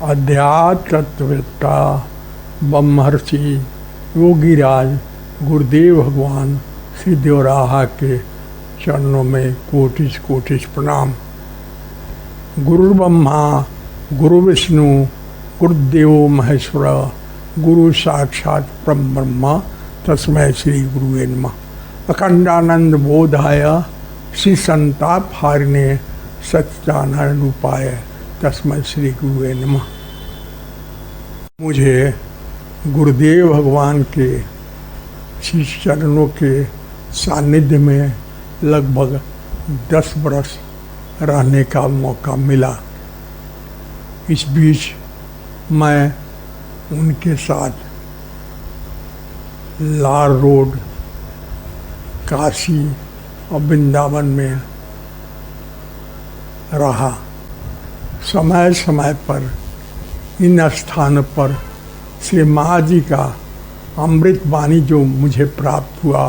अध्यात्म तत्ववेत्ता ब्रह्मर्षि योगीराज गुरुदेव भगवान श्री देवराहा के चरणों में कोटिश कोटिश प्रणाम। गुरु ब्रह्मा गुरु विष्णु गुरुदेव महेश्वर गुरु साक्षात परम ब्रह्म तस्मै श्री गुरुवे नमः। अखंडानंद बोधाय श्री संताप हारिणे सच्चिदानंद रूपाय तस्मै श्री गुरुवे नमः। मुझे गुरुदेव भगवान के श्री चरणों के सानिध्य में लगभग 10 बरस रहने का मौका मिला। इस बीच मैं उनके साथ लाल रोड काशी और वृंदावन में रहा। समय समय पर इन स्थानों पर श्री महाजी का अमृत वाणी जो मुझे प्राप्त हुआ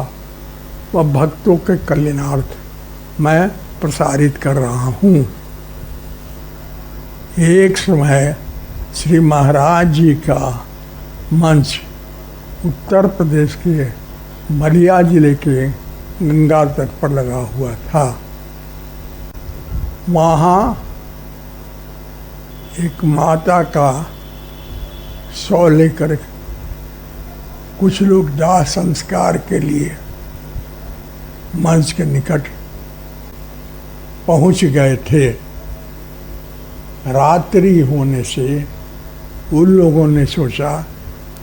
वह भक्तों के कल्याणार्थ मैं प्रसारित कर रहा हूँ। एक समय श्री महाराज जी का मंच उत्तर प्रदेश के बलिया जिले के गंगा तट पर लगा हुआ था। वहाँ एक माता का शव लेकर कुछ लोग दाह संस्कार के लिए मंच के निकट पहुंच गए थे। रात्रि होने से उन लोगों ने सोचा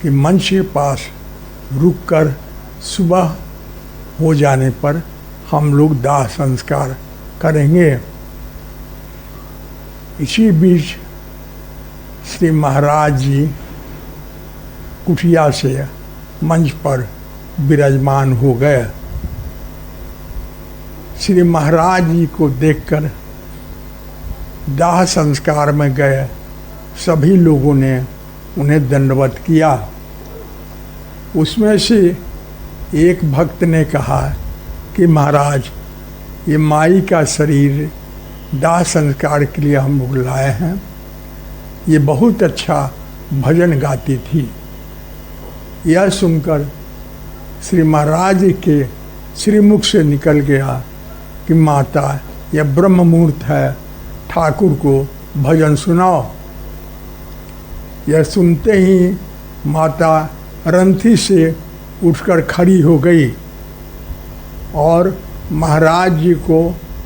कि मंच के पास रुककर सुबह हो जाने पर हम लोग दाह संस्कार करेंगे। इसी बीच श्री महाराज जी कुटिया से मंच पर विराजमान हो गए। श्री महाराज जी को देखकर दाह संस्कार में गए सभी लोगों ने उन्हें दंडवत किया। उसमें से एक भक्त ने कहा कि महाराज ये माई का शरीर दाह संस्कार के लिए हम लोग लाए हैं। ये बहुत अच्छा भजन गाती थी। यह सुनकर श्री महाराज के श्रीमुख से निकल गया कि माता यह ब्रह्म मुहूर्त है, ठाकुर को भजन सुनाओ। यह सुनते ही माता रंथी से उठकर खड़ी हो गई और महाराज जी को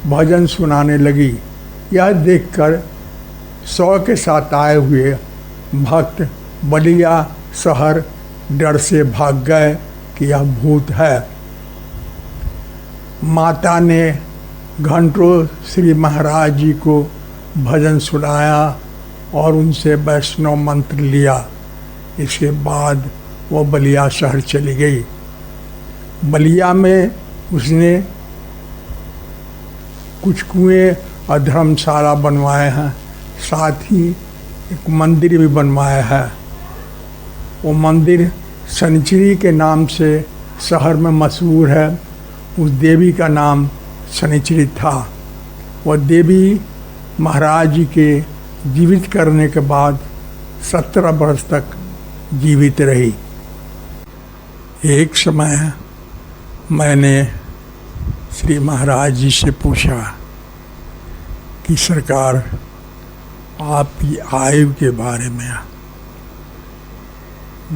भजन सुनाने लगी। यह देखकर 100 के साथ आए हुए भक्त बलिया शहर डर से भाग गए कि यह भूत है। माता ने घंटों श्री महाराज जी को भजन सुनाया और उनसे वैष्णव मंत्र लिया। इसके बाद वो बलिया शहर चली गई। बलिया में उसने कुछ कुएं और धर्मशाला बनवाए हैं, साथ ही एक मंदिर भी बनवाया है। वो मंदिर शनिचरी के नाम से शहर में मशहूर है। उस देवी का नाम शनिचरी था। वह देवी महाराज जी के जीवित करने के बाद 17 वर्ष तक जीवित रही। एक समय मैंने श्री महाराज जी से पूछा कि सरकार आपकी आयु के बारे में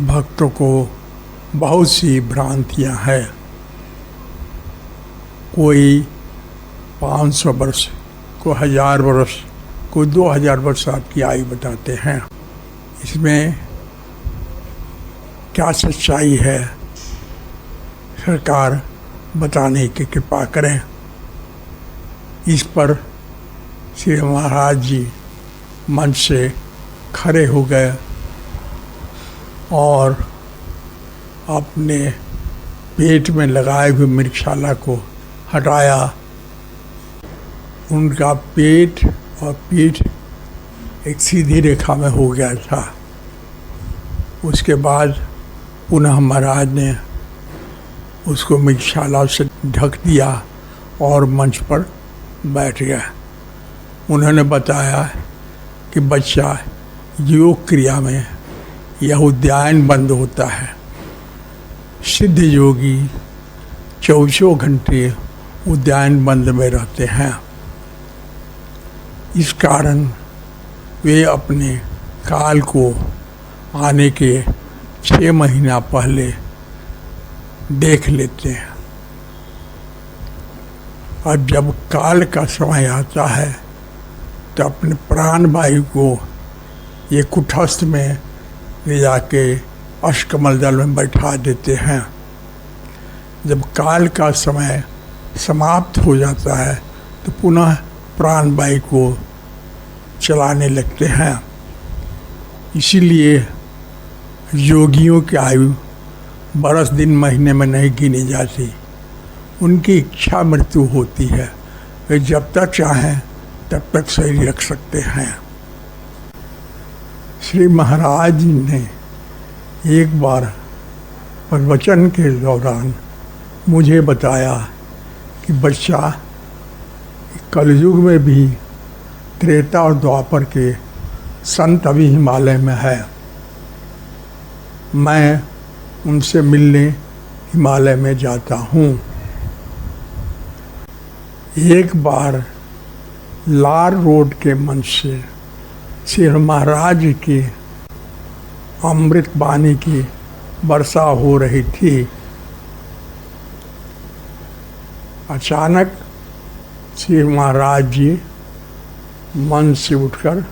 भक्तों को बहुत सी भ्रांतियां हैं। कोई 500 वर्ष, कोई 1000 वर्ष, कोई 2000 वर्ष आपकी आयु बताते हैं। इसमें क्या सच्चाई है? सरकार बताने की कृपा करें। इस पर श्री महाराज जी मंच से खड़े हो गए और अपने पेट में लगाए हुए मृगशाला को हटाया। उनका पेट और पीठ एक सीधी रेखा में हो गया था। उसके बाद पुनः महाराज ने उसको मृगशाला से ढक दिया और मंच पर बैठ गया। उन्होंने बताया कि बच्चा योग क्रिया में यह उद्यान बंद होता है। सिद्ध योगी 24 घंटे उद्यान बंद में रहते हैं। इस कारण वे अपने काल को आने के 6 महीना पहले देख लेते हैं। और जब काल का समय आता है तो अपने प्राण वायु को ये कुटस्थ में ले जाके अष्टकमल दल में बैठा देते हैं। जब काल का समय समाप्त हो जाता है तो पुनः प्राण वायु को चलाने लगते हैं। इसीलिए योगियों की आयु बरस दिन महीने में नहीं गिनी जाती। उनकी इच्छा मृत्यु होती है। वे जब तक चाहें तब तक शरीर रख सकते हैं। श्री महाराज जी ने एक बार प्रवचन के दौरान मुझे बताया कि बच्चा, कलयुग में भी त्रेता और द्वापर के संत अभी हिमालय में है। मैं उनसे मिलने हिमालय में जाता हूँ। एक बार लार रोड के मंच से श्री महाराज की अमृत वाणी की वर्षा हो रही थी। अचानक श्री महाराज जी मंच से उठकर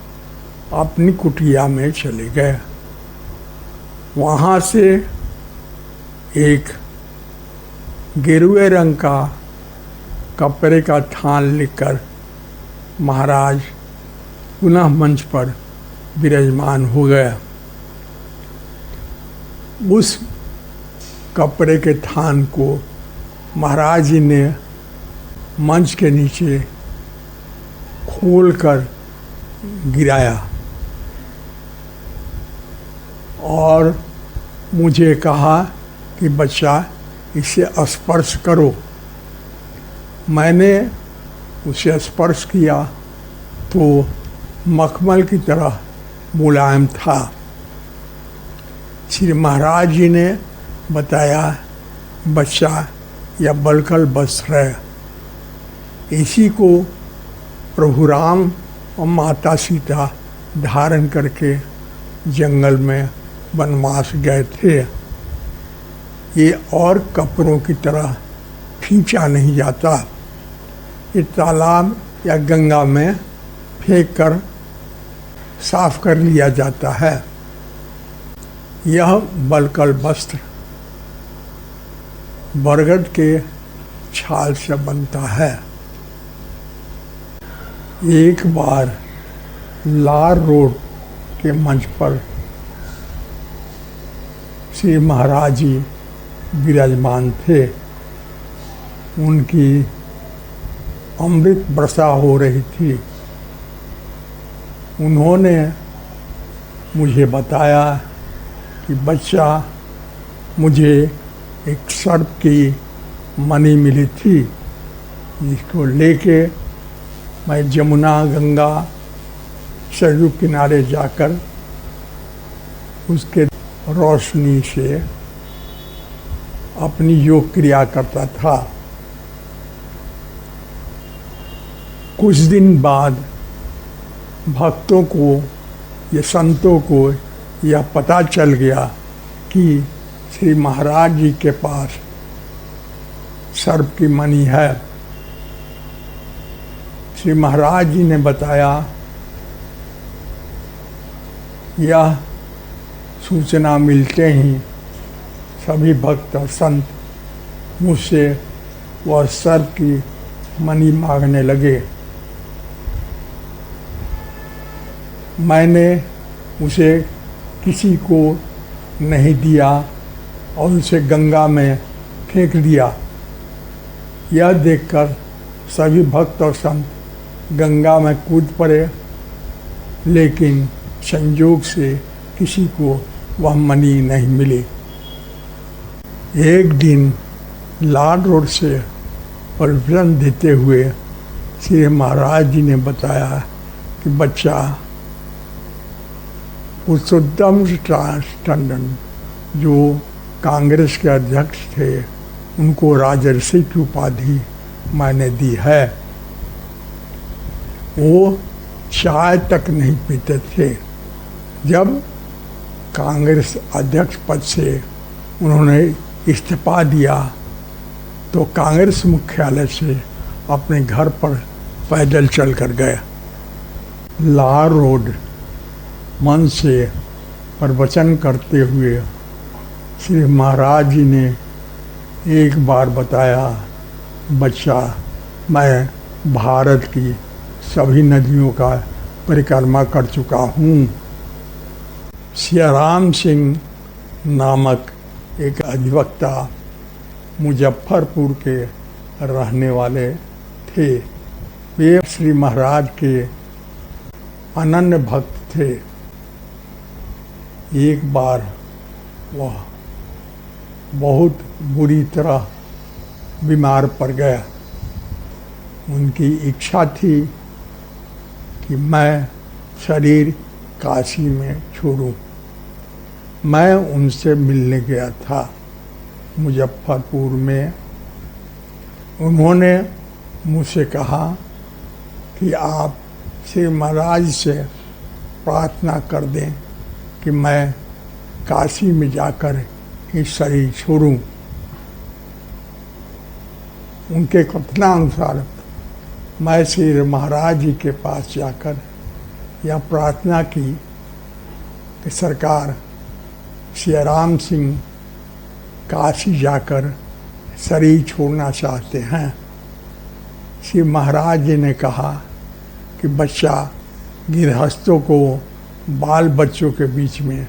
अपनी कुटिया में चले गए। वहाँ से एक गेरुए रंग का कपड़े का थान लेकर महाराज पुनः मंच पर विराजमान हो गया। उस कपड़े के थान को महाराज जी ने मंच के नीचे खोलकर गिराया और मुझे कहा कि बच्चा, इसे स्पर्श करो। मैंने उसे स्पर्श किया तो मखमल की तरह मुलायम था। श्री महाराज जी ने बताया, बच्चा, यह बलकल वस्त्र है। इसी को प्रभु राम और माता सीता धारण करके जंगल में वनवास गए थे। ये और कपड़ों की तरह खींचा नहीं जाता। ये तालाब या गंगा में फेंक कर साफ कर लिया जाता है। यह बलकल वस्त्र बरगद के छाल से बनता है। एक बार लार रोड के मंच पर श्री महाराज जी विराजमान थे। उनकी अमृत वर्षा हो रही थी। उन्होंने मुझे बताया कि बच्चा, मुझे एक सर्प की मणि मिली थी, जिसको लेके मैं जमुना गंगा सरयू किनारे जाकर उसके रोशनी से अपनी योग क्रिया करता था। कुछ दिन बाद भक्तों को या संतों को यह पता चल गया कि श्री महाराज जी के पास सर्प की मणि है। श्री महाराज जी ने बताया, यह सूचना मिलते ही सभी भक्त और संत मुझसे वह सर्प की मणि मांगने लगे। मैंने उसे किसी को नहीं दिया और उसे गंगा में फेंक दिया। यह देखकर सभी भक्त और संत गंगा में कूद पड़े, लेकिन संयोग से किसी को वह मणि नहीं मिली। एक दिन लाल रोड से प्रवचन देते हुए श्री महाराज जी ने बताया कि बच्चा, पुरुषोत्तम टंडन जो कांग्रेस के अध्यक्ष थे, उनको राजर्षि की उपाधि मैंने दी है। वो चाय तक नहीं पीते थे। जब कांग्रेस अध्यक्ष पद से उन्होंने इस्तीफा दिया तो कांग्रेस मुख्यालय से अपने घर पर पैदल चल कर गए। लाहौर रोड मंच से प्रवचन करते हुए श्री महाराज जी ने एक बार बताया, बच्चा, मैं भारत की सभी नदियों का परिक्रमा कर चुका हूँ। सियाराम सिंह नामक एक अधिवक्ता मुजफ्फरपुर के रहने वाले थे। वे श्री महाराज के अनन्य भक्त थे। एक बार वह बहुत बुरी तरह बीमार पड़ गया। उनकी इच्छा थी कि मैं शरीर काशी में छोड़ूं। मैं उनसे मिलने गया था मुजफ्फरपुर में। उन्होंने मुझसे कहा कि आप श्री महाराज से प्रार्थना कर दें कि मैं काशी में जाकर ही शरीर छोड़ूं। उनके कथनानुसार मैं श्री महाराज जी के पास जाकर यह प्रार्थना की कि सरकार, सियाराम सिंह काशी जाकर शरीर छोड़ना चाहते हैं। श्री महाराज जी ने कहा कि बच्चा, गृहस्थों को बाल बच्चों के बीच में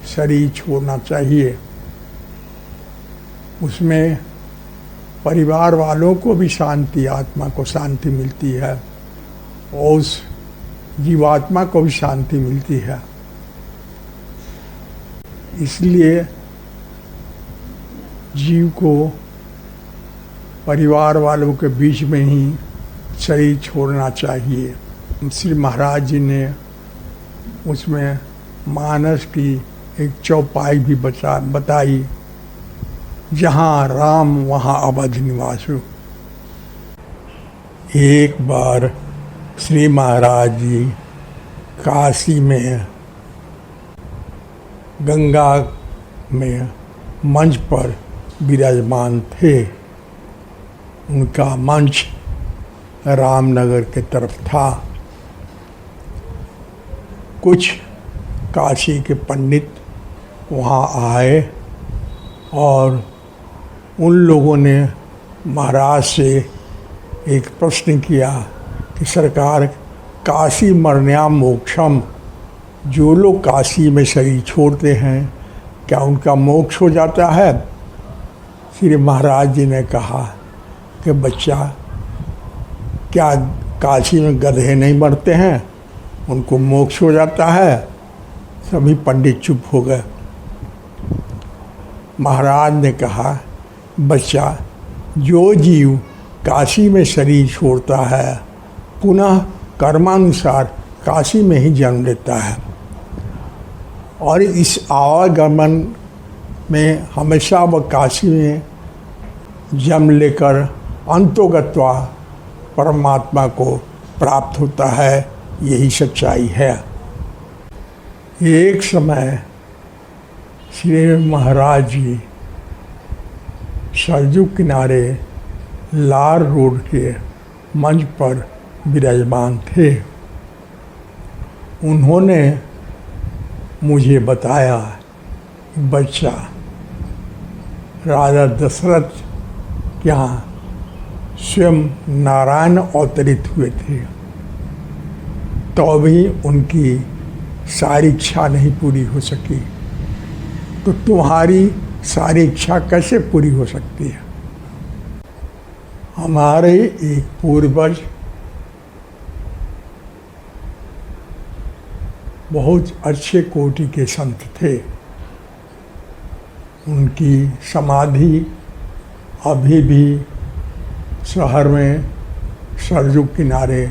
शरीर छोड़ना चाहिए। उसमें परिवार वालों को भी शांति, आत्मा को शांति मिलती है और उस जीवात्मा को भी शांति मिलती है। इसलिए जीव को परिवार वालों के बीच में ही शरीर छोड़ना चाहिए। श्री महाराज जी ने उसमें मानस की एक चौपाई भी बताई, जहाँ राम वहाँ अवध निवासु। एक बार श्री महाराज जी काशी में गंगा में मंच पर विराजमान थे। उनका मंच रामनगर के तरफ था। कुछ काशी के पंडित वहाँ आए और उन लोगों ने महाराज से एक प्रश्न किया कि सरकार, काशी मरण्याम मोक्षम, जो लोग काशी में शरीर छोड़ते हैं क्या उनका मोक्ष हो जाता है? श्री महाराज जी ने कहा कि बच्चा, क्या काशी में गधे नहीं मरते हैं, उनको मोक्ष हो जाता है? सभी पंडित चुप हो गए। महाराज ने कहा, बच्चा, जो जीव काशी में शरीर छोड़ता है पुनः कर्मानुसार काशी में ही जन्म लेता है और इस आवागमन में हमेशा वह काशी में जन्म लेकर अंतोगत्वा परमात्मा को प्राप्त होता है। यही सच्चाई है। एक समय श्री महाराज जी सरजू किनारे लार रोड के मंच पर विराजमान थे। उन्होंने मुझे बताया, बच्चा, राजा दशरथ के यहाँ स्वयं नारायण अवतरित हुए थे, तो भी उनकी सारी इच्छा नहीं पूरी हो सकी, तो तुम्हारी सारी इच्छा कैसे पूरी हो सकती है? हमारे एक पूर्वज बहुत अच्छे कोटि के संत थे। उनकी समाधि अभी भी शहर में सरजू किनारे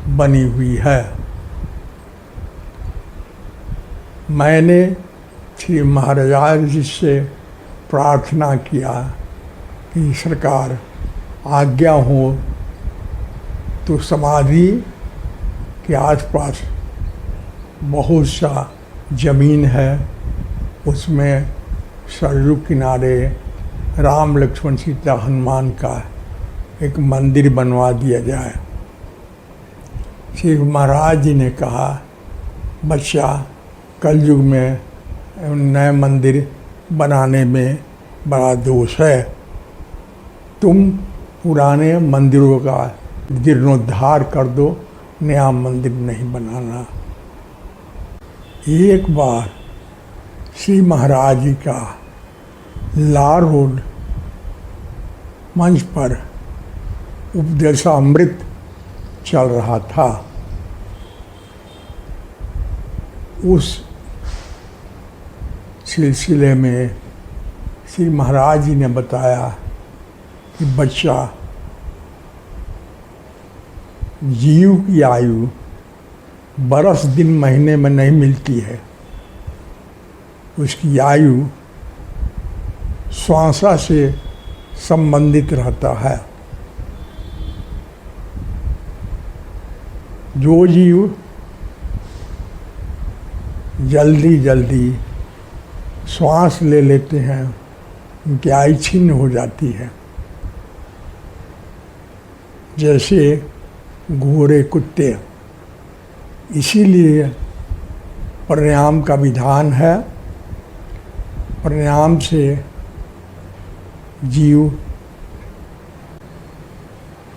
बनी हुई है। मैंने श्री महाराज जी से प्रार्थना किया कि सरकार आज्ञा हो तो समाधि के आसपास बहुत सा जमीन है, उसमें सरयू किनारे राम लक्ष्मण सीता हनुमान का एक मंदिर बनवा दिया जाए। श्री महाराज जी ने कहा, बच्चा, कलयुग में नए मंदिर बनाने में बड़ा दोष है, तुम पुराने मंदिरों का जीर्णोद्धार कर दो, नया मंदिर नहीं बनाना। एक बार श्री महाराज जी का लाल रोड मंच पर उपदेशामृत चल रहा था। उस सिलसिले में श्री महाराज जी ने बताया कि बच्चा, जीव की आयु बरस दिन महीने में नहीं मिलती है, उसकी आयु श्वासा से संबंधित रहता है। जो जीव जल्दी जल्दी श्वास ले लेते हैं, उनकी आयु छिन्न हो जाती है। जैसे घोड़े, कुत्ते। इसीलिए प्राणायाम का विधान है। प्राणायाम से जीव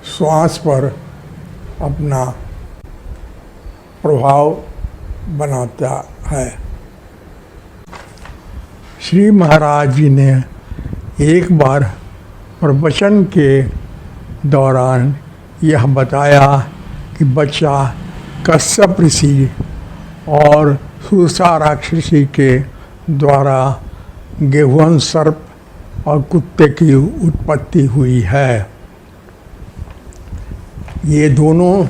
श्वास पर अपना प्रभाव बनाता है। श्री महाराज जी ने एक बार प्रवचन के दौरान यह बताया कि बच्चा, कश्यप ऋषि और सुरसा राक्षसी के द्वारा गेहुअन सर्प और कुत्ते की उत्पत्ति हुई है। ये दोनों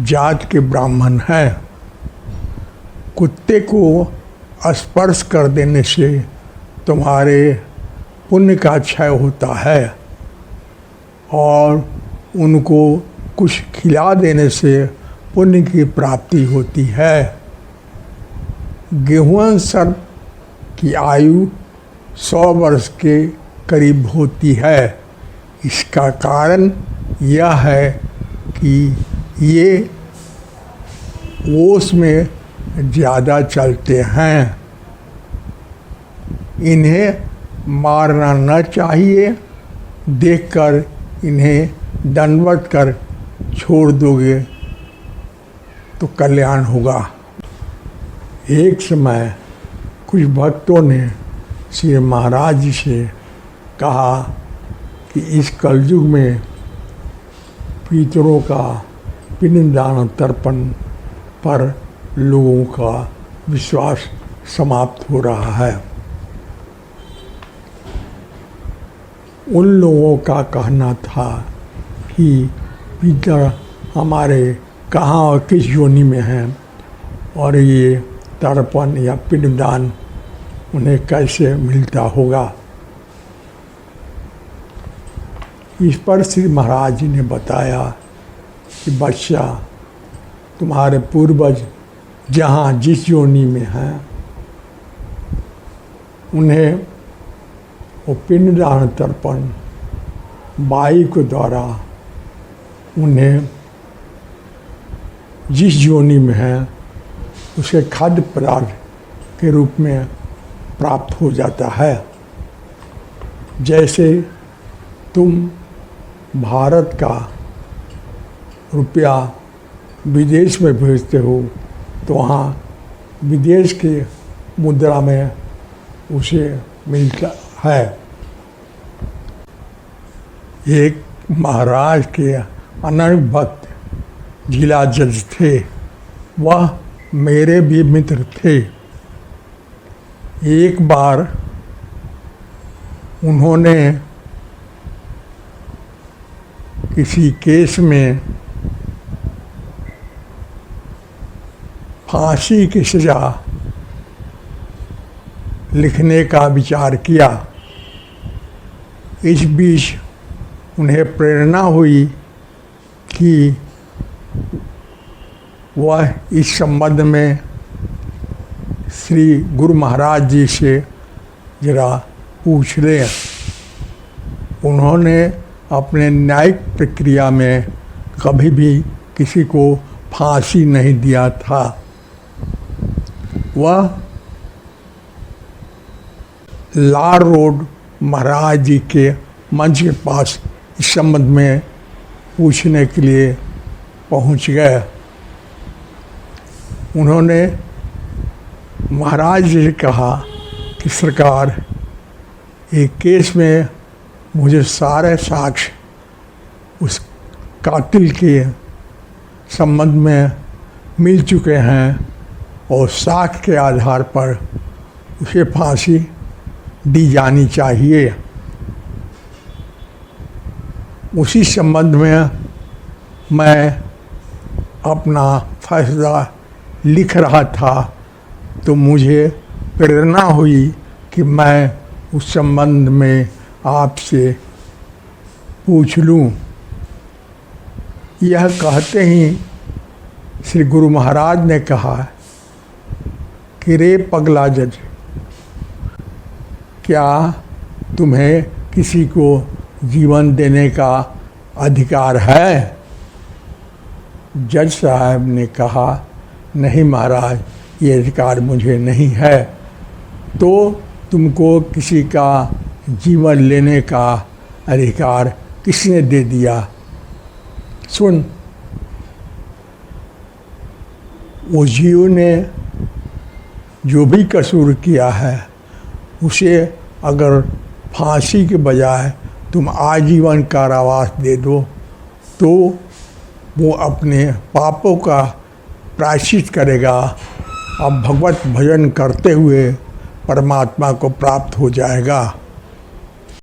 जात के ब्राह्मण हैं। कुत्ते को स्पर्श कर देने से तुम्हारे पुण्य का क्षय होता है और उनको कुछ खिला देने से पुण्य की प्राप्ति होती है। गेहुअन सर्प की आयु 100 वर्ष के करीब होती है। इसका कारण यह है कि ये ओस में ज़्यादा चलते हैं। इन्हें मारना न चाहिए। देखकर इन्हें दंडवत कर छोड़ दोगे तो कल्याण होगा। एक समय कुछ भक्तों ने श्री महाराज जी से कहा कि इस कलयुग में पितरों का पिंडदान तर्पण पर लोगों का विश्वास समाप्त हो रहा है। उन लोगों का कहना था कि पितर हमारे कहाँ और किस योनि में हैं और ये तर्पण या पिंडदान उन्हें कैसे मिलता होगा। इस पर श्री महाराज जी ने बताया कि बच्चा, तुम्हारे पूर्वज जहाँ जिस योनि में हैं उन्हें वो पिंडदान तर्पण वायु के द्वारा उन्हें जिस योनि में है उसे खाद्य पदार्थ के रूप में प्राप्त हो जाता है। जैसे तुम भारत का रुपया विदेश में भेजते हो तो वहाँ विदेश के मुद्रा में उसे मिलता है। एक महाराज के अनन्य भक्त जिला जज थे। वह मेरे भी मित्र थे। एक बार उन्होंने किसी केस में फांसी की सज़ा लिखने का विचार किया। इस बीच उन्हें प्रेरणा हुई कि वह इस संबंध में श्री गुरु महाराज जी से जरा पूछ लें। उन्होंने अपने न्यायिक प्रक्रिया में कभी भी किसी को फांसी नहीं दिया था। वह लार रोड महाराज जी के मंच के पास इस संबंध में पूछने के लिए पहुंच गए। उन्होंने महाराज जी से कहा कि सरकार, एक केस में मुझे सारे साक्ष्य उस कातिल के संबंध में मिल चुके हैं और साक्ष्य के आधार पर उसे फांसी दी जानी चाहिए। उसी संबंध में मैं अपना फैसला लिख रहा था तो मुझे प्रेरणा हुई कि मैं उस संबंध में आपसे पूछ लूं। यह कहते ही श्री गुरु महाराज ने कहा कि रे पगला जज, क्या तुम्हें किसी को जीवन देने का अधिकार है? जज साहब ने कहा, नहीं महाराज, ये अधिकार मुझे नहीं है। तो तुमको किसी का जीवन लेने का अधिकार किसने दे दिया? सुन, वो जीव ने जो भी कसूर किया है उसे अगर फांसी के बजाय तुम आजीवन कारावास दे दो तो वो अपने पापों का प्रायश्चित करेगा और भगवत भजन करते हुए परमात्मा को प्राप्त हो जाएगा।